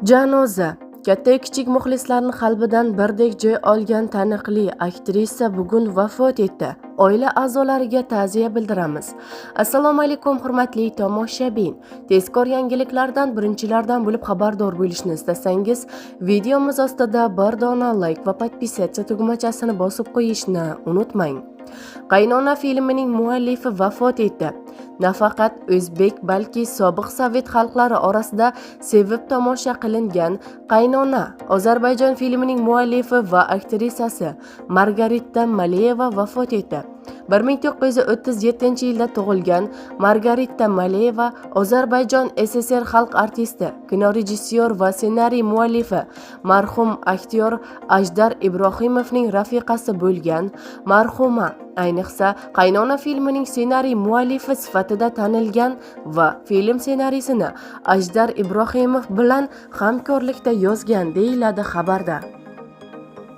Janoza. Katta kichik muxlislarning qalbidan birdek joy olgan taniqli aktrisa bugun vafot etdi. Oila a'zolariga ta'ziya bildiramiz. Assalomu alaykum hurmatli tomoshabin. Tezkor yangiliklardan birinchilardan bo'lib xabardor bo'lishni istasangiz, videomiz ostida bir dona like va podpisatsiya tugmachasini bosib qo'yishni unutmang. Qaynona filmining muallifi vafot etdi. Nafaqat o'zbek, balki sobiq sovet xalqlari orasida sevib tomosha qilingan Qaynona Ozarbayjon filmining muallifi va aktrisasi Margarita Maleyeva vafot etdi. 1937-yilda tug'ilgan Margarita Maleyeva Ozarbayjon SSR xalq artisti, kinorejissyor va ssenariy muallifi marhum aktyor Ajdar Ibrohimovning rafiqasi bo'lgan. Marhuma ayniqsa Qaynona filmining ssenariy muallifi sifatida tanilgan va film ssenariysini Ajdar Ibrohimov bilan hamkorlikda yozgan deyiladi xabarda.